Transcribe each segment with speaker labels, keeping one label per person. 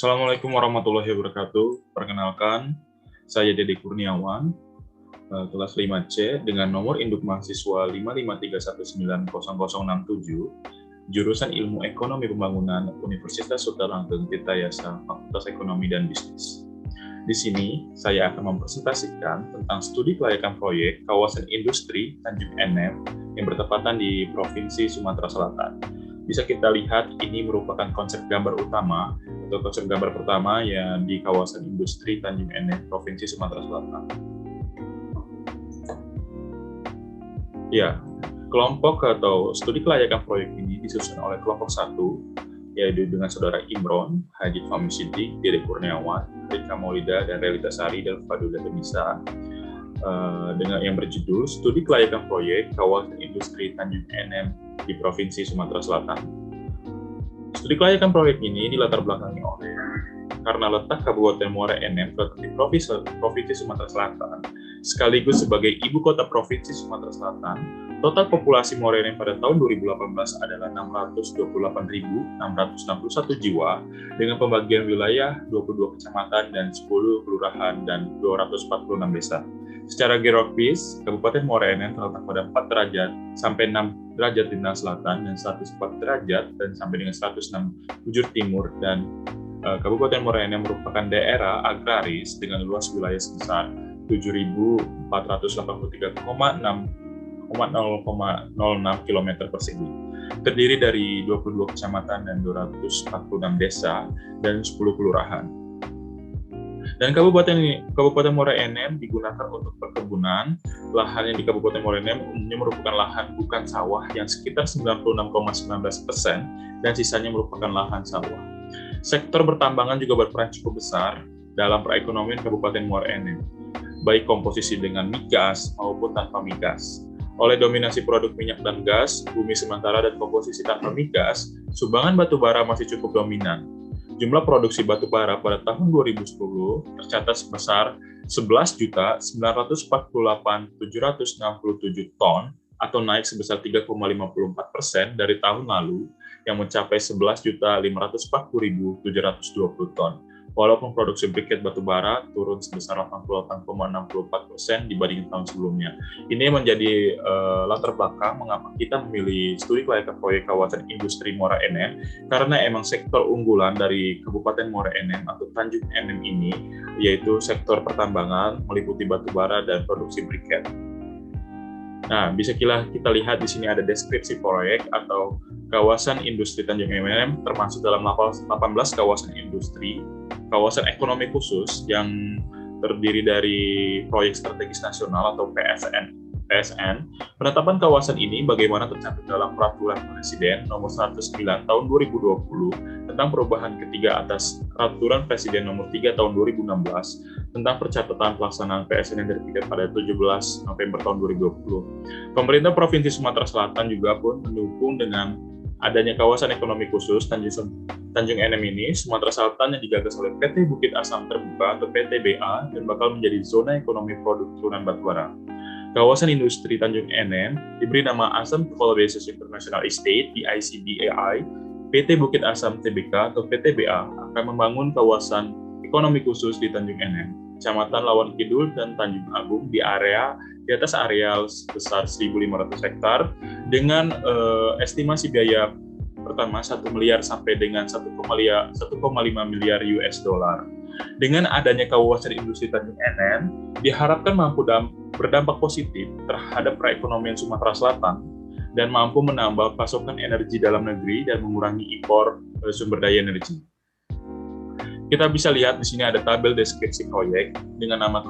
Speaker 1: Assalamualaikum warahmatullahi wabarakatuh. Perkenalkan, saya Dede Kurniawan, kelas 5C dengan nomor induk mahasiswa 553190067, jurusan Ilmu Ekonomi Pembangunan Universitas Sultan Ageng Tirtayasa, Fakultas Ekonomi dan Bisnis. Di sini, saya akan mempresentasikan tentang studi kelayakan proyek kawasan industri Tanjung Enem yang bertepatan di Provinsi Sumatera Selatan. Bisa kita lihat ini merupakan konsep gambar utama atau konsep gambar pertama yang di kawasan industri Tanjung Enem, Provinsi Sumatera Selatan. Ya, kelompok atau studi kelayakan proyek ini disusun oleh kelompok 1, yaitu dengan saudara Imron, Haji Fahmi Siddiq, Dede Kurniawan, Rika Maulida, dan Relita Sari, dan Fadula Denisa, dengan yang berjudul Studi Kelayakan Proyek Kawasan Industri Tanjung Enem di Provinsi Sumatera Selatan. Studi kelayakan proyek ini dilatar belakangi oleh karena letak Kabupaten Muara Enem di Provinsi Sumatera Selatan, sekaligus sebagai ibu kota Provinsi Sumatera Selatan. Total populasi Muara Enem pada tahun 2018 adalah 628.661 jiwa dengan pembagian wilayah 22 kecamatan dan 10 kelurahan dan 246 desa. Secara geografis, Kabupaten Muara Enem terletak pada 4 derajat sampai 6 derajat lintang selatan dan 104 derajat dan sampai dengan 106 bujur timur, dan Kabupaten Muara Enem merupakan daerah agraris dengan luas wilayah sebesar 7.483,006 km persegi. Terdiri dari 22 kecamatan dan 246 desa dan 10 kelurahan. Dan Kabupaten Muara Enem digunakan untuk perkebunan. Lahan yang di Kabupaten Muara Enem umumnya merupakan lahan bukan sawah yang sekitar 96,19% dan sisanya merupakan lahan sawah. Sektor pertambangan juga berperan cukup besar dalam perekonomian Kabupaten Muara Enem, baik komposisi dengan migas maupun tanpa migas. Oleh dominasi produk minyak dan gas, bumi sementara dan komposisi tanpa migas, sumbangan batu bara masih cukup dominan. Jumlah produksi batu bara pada tahun 2010 tercatat sebesar 11.948.767 ton atau naik sebesar 3,54% dari tahun lalu yang mencapai 11.540.720 ton. Walaupun produksi briket batu bara turun sebesar 88,64% dibanding tahun sebelumnya. Ini menjadi latar belakang mengapa kita memilih studi kelayakan proyek kawasan industri Muara Enem, karena emang sektor unggulan dari Kabupaten Muara Enem atau Tanjung Enem ini yaitu sektor pertambangan meliputi batu bara dan produksi briket. Nah, bisa kita lihat di sini ada deskripsi proyek atau kawasan industri Tanjung Enem termasuk dalam 18 kawasan industri, kawasan ekonomi khusus yang terdiri dari proyek strategis nasional atau PSN. Penetapan kawasan ini bagaimana tercantum dalam Peraturan Presiden Nomor 109 Tahun 2020 tentang perubahan ketiga atas Peraturan Presiden Nomor 3 Tahun 2016 tentang percatatan pelaksanaan PSN yang terbit pada 17 November tahun 2020. Pemerintah Provinsi Sumatera Selatan juga pun mendukung dengan adanya kawasan ekonomi khusus Tanjung Enem ini, Sumatera Selatan yang digagas oleh PT Bukit Asam Terbuka atau PTBA dan bakal menjadi zona ekonomi produk turunan batubara. Kawasan industri Tanjung Enem diberi nama Asam Consolidated International Estate (ICDAI). PT Bukit Asam Tbk atau PTBA akan membangun kawasan ekonomi khusus di Tanjung Enem, Kecamatan Lawan Kidul dan Tanjung Agung di atas areal sebesar 1.500 hektar dengan estimasi biaya pertama 1 miliar sampai dengan 1,5 miliar US dollar. Dengan adanya kawasan industri Tanjung Enem, diharapkan mampu berdampak positif terhadap perekonomian Sumatera Selatan dan mampu menambah pasokan energi dalam negeri dan mengurangi impor sumber daya energi. Kita bisa lihat di sini ada tabel deskripsi proyek dengan nama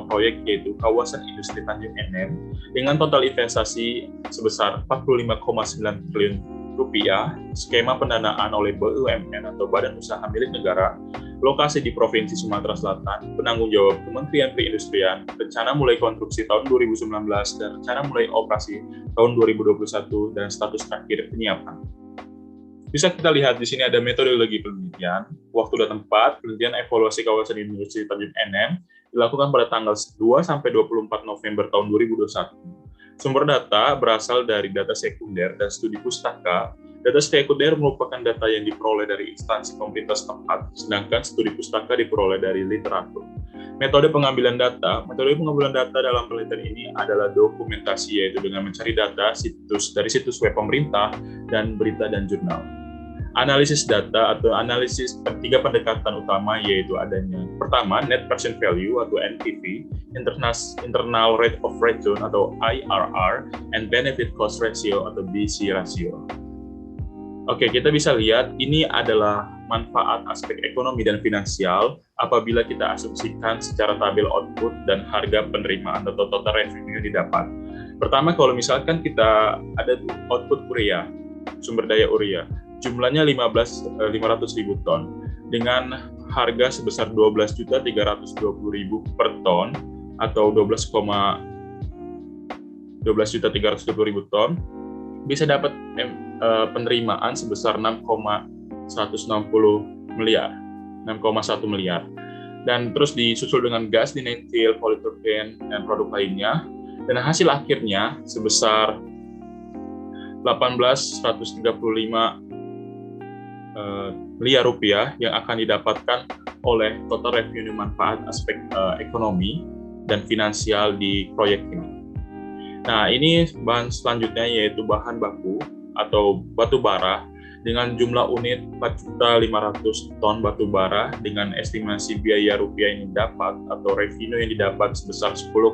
Speaker 1: proyek yaitu Kawasan Industri Tanjung Enem dengan total investasi sebesar 45,9 triliun rupiah, skema pendanaan oleh BUMN atau Badan Usaha Milik Negara, lokasi di Provinsi Sumatera Selatan, penanggung jawab Kementerian Perindustrian, rencana mulai konstruksi tahun 2019 dan rencana mulai operasi tahun 2021 dan status akhir penyiapan. Bisa kita lihat di sini ada metodologi penelitian, waktu dan tempat penelitian evaluasi kawasan industri Tanjung Enem dilakukan pada tanggal 2 sampai 24 November tahun 2021. Sumber data berasal dari data sekunder dan studi pustaka. Data sekunder merupakan data yang diperoleh dari instansi pemerintah setempat, sedangkan studi pustaka diperoleh dari literatur. Metode pengambilan data dalam penelitian ini adalah dokumentasi, yaitu dengan mencari data dari situs web pemerintah dan berita dan jurnal. Analisis data atau analisis tiga pendekatan utama, yaitu adanya pertama net present value atau NPV, internal rate of return atau IRR, and benefit cost ratio atau BC ratio. Oke, kita bisa lihat ini adalah manfaat aspek ekonomi dan finansial apabila kita asumsikan secara tabel output dan harga penerimaan atau total revenue yang didapat. Pertama, kalau misalkan kita ada output urea, sumber daya urea, jumlahnya 500.000 ton dengan harga sebesar 12.320.000 per ton atau 12.320.000 ton, bisa dapat penerimaan sebesar 6,1 miliar. Dan terus disusul dengan gas, dimetil, polypropylene, dan produk lainnya. Dan hasil akhirnya sebesar 18.135 miliar rupiah yang akan didapatkan oleh total revenue manfaat aspek ekonomi dan finansial di proyek ini. Nah, ini bahan selanjutnya yaitu bahan baku atau batu bara dengan jumlah unit 4.500 ton batu bara dengan estimasi biaya rupiah yang didapat atau revenue yang didapat sebesar 10,1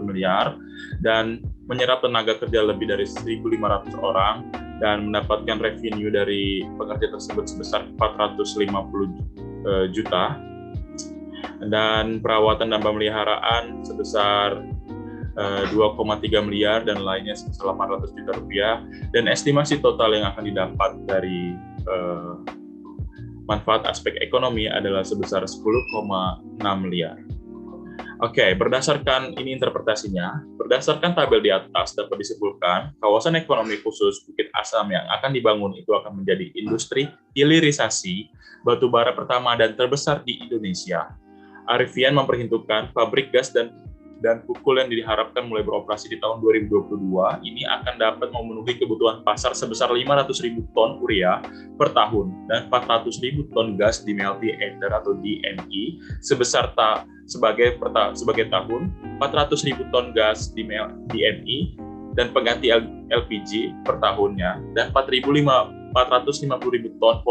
Speaker 1: miliar dan menyerap tenaga kerja lebih dari 1.500 orang dan mendapatkan revenue dari pekerja tersebut sebesar 450 juta dan perawatan dan pemeliharaan sebesar 2,3 miliar dan lainnya sebesar 800 juta rupiah, dan estimasi total yang akan didapat dari manfaat aspek ekonomi adalah sebesar 10,6 miliar. Oke, berdasarkan ini interpretasinya, berdasarkan tabel di atas dapat disimpulkan kawasan ekonomi khusus Bukit Asam yang akan dibangun itu akan menjadi industri hilirisasi batu bara pertama dan terbesar di Indonesia. Arifian memperhitungkan pabrik gas dan pukul yang diharapkan mulai beroperasi di tahun 2022 ini akan dapat memenuhi kebutuhan pasar sebesar 500.000 ton urea per tahun dan 400.000 ton gas di melting ether atau DME sebagai tahun, 400.000 ton gas di DME dan pengganti LPG per tahunnya, dan 450.000 ton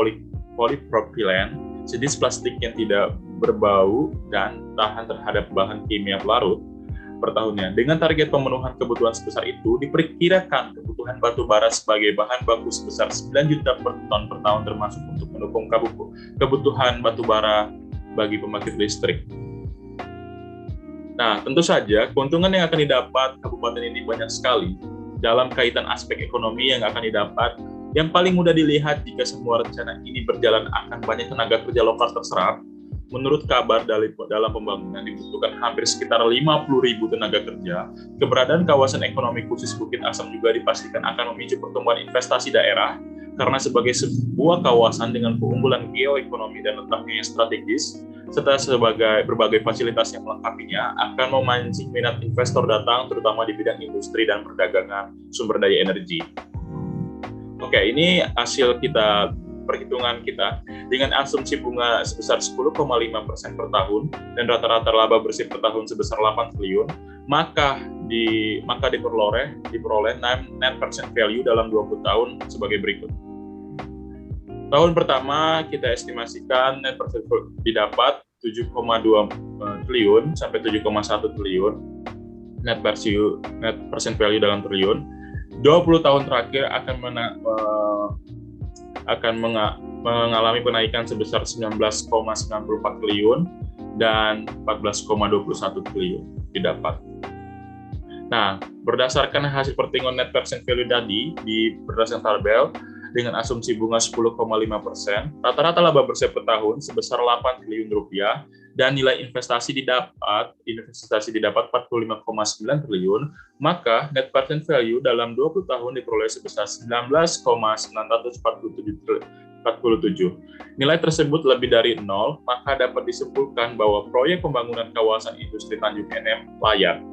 Speaker 1: polypropylene jenis plastik yang tidak berbau dan tahan terhadap bahan kimia pelarut per tahunnya. Dengan target pemenuhan kebutuhan sebesar itu, diperkirakan kebutuhan batu bara sebagai bahan baku sebesar 9 juta per ton per tahun termasuk untuk mendukung kebutuhan batu bara bagi pembangkit listrik. Nah, tentu saja keuntungan yang akan didapat kabupaten ini banyak sekali dalam kaitan aspek ekonomi yang akan didapat. Yang paling mudah dilihat jika semua rencana ini berjalan akan banyak tenaga kerja lokal terserap. Menurut kabar dalam pembangunan dibutuhkan hampir sekitar 50.000 tenaga kerja. Keberadaan kawasan ekonomi khusus Bukit Asam juga dipastikan akan memicu pertumbuhan investasi daerah karena sebagai sebuah kawasan dengan keunggulan geoekonomi dan letaknya yang strategis serta sebagai berbagai fasilitas yang melengkapinya akan memancing minat investor datang terutama di bidang industri dan perdagangan sumber daya energi. Oke, ini hasil perhitungan kita dengan asumsi bunga sebesar 10,5% per tahun dan rata-rata laba bersih per tahun sebesar 8 triliun, maka diperoleh net present value dalam 20 tahun sebagai berikut. Tahun pertama kita estimasikan net present value didapat 7,2 triliun sampai 7,1 triliun net present value dalam triliun. 20 tahun terakhir akan mengalami kenaikan sebesar 19,94 triliun dan 14,21 triliun didapat. Nah, berdasarkan hasil perhitungan net present value tadi berdasarkan tabel dengan asumsi bunga 10,5%, rata-rata laba bersih per tahun sebesar 8 triliun rupiah dan nilai investasi didapat 45,9 triliun, maka net present value dalam 20 tahun diperoleh sebesar 19,947. Nilai tersebut lebih dari 0, maka dapat disimpulkan bahwa proyek pembangunan kawasan industri Tanjung Enem layak.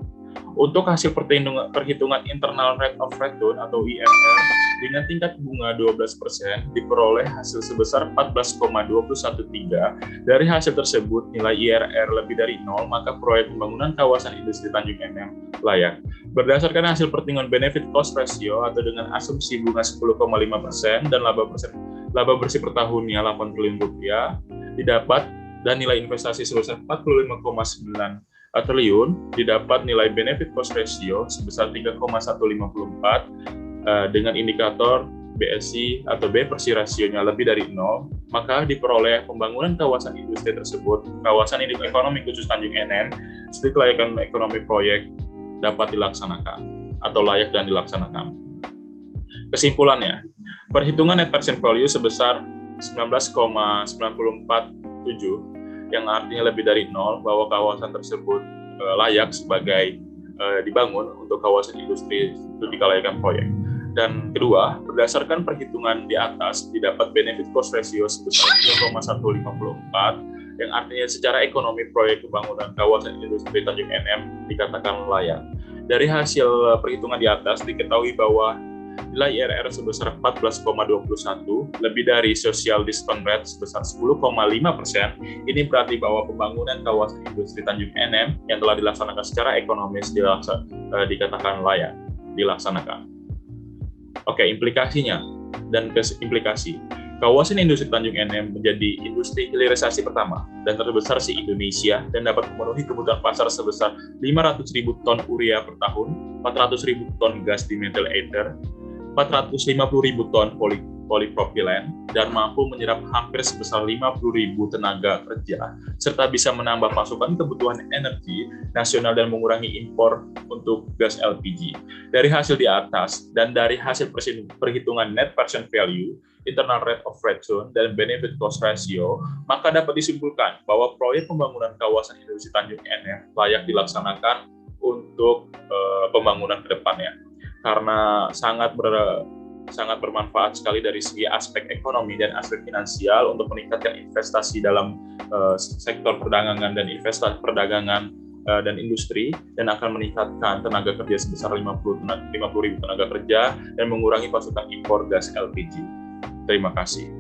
Speaker 1: Untuk hasil perhitungan internal rate of return atau IRR dengan tingkat bunga 12% diperoleh hasil sebesar 14,213. Dari hasil tersebut, nilai IRR lebih dari 0, maka proyek pembangunan kawasan industri Tanjung NM layak. Berdasarkan hasil perhitungan benefit cost ratio atau dengan asumsi bunga 10,5% dan laba bersih per tahunnya 8 triliun rupiah didapat, dan nilai investasi sebesar 45,9 triliun, didapat nilai benefit cost ratio sebesar 3,154 dengan indikator BSI atau B/C rasionya lebih dari 0, maka diperoleh pembangunan kawasan industri tersebut, kawasan ekonomi khusus Tanjung NM, studi kelayakan ekonomi proyek dapat dilaksanakan atau layak dan dilaksanakan. Kesimpulannya, perhitungan net present value sebesar 19,947 yang artinya lebih dari 0, bahwa kawasan tersebut layak sebagai dibangun untuk kawasan industri studi kelayakan proyek. Dan kedua, berdasarkan perhitungan di atas didapat benefit cost ratio sebesar 3,154 yang artinya secara ekonomi proyek pembangunan kawasan industri Tanjung NM dikatakan layak. Dari hasil perhitungan di atas diketahui bahwa nilai IRR sebesar 14,21 lebih dari social discount rate sebesar 10,5%. Ini berarti bahwa pembangunan kawasan industri Tanjung NM yang telah dilaksanakan secara ekonomis dikatakan layak dilaksanakan. Oke, implikasinya dan implikasi. Kawasan industri Tanjung NM menjadi industri hilirisasi pertama dan terbesar se-Indonesia dan dapat memenuhi kebutuhan pasar sebesar 500.000 ton urea per tahun, 400.000 ton gas di methyl ether, 450.000 ton polipropilen, dan mampu menyerap hampir sebesar 50.000 tenaga kerja, serta bisa menambah pasokan kebutuhan energi nasional dan mengurangi impor untuk gas LPG. Dari hasil di atas dan dari hasil perhitungan net present value, internal rate of return, dan benefit cost ratio, maka dapat disimpulkan bahwa proyek pembangunan kawasan industri Tanjung NM layak dilaksanakan untuk pembangunan ke depannya. Karena sangat bermanfaat sekali dari segi aspek ekonomi dan aspek finansial untuk meningkatkan investasi dalam sektor perdagangan dan investasi perdagangan dan industri, dan akan meningkatkan tenaga kerja sebesar 50.000 tenaga kerja dan mengurangi pasokan impor gas LPG. Terima kasih.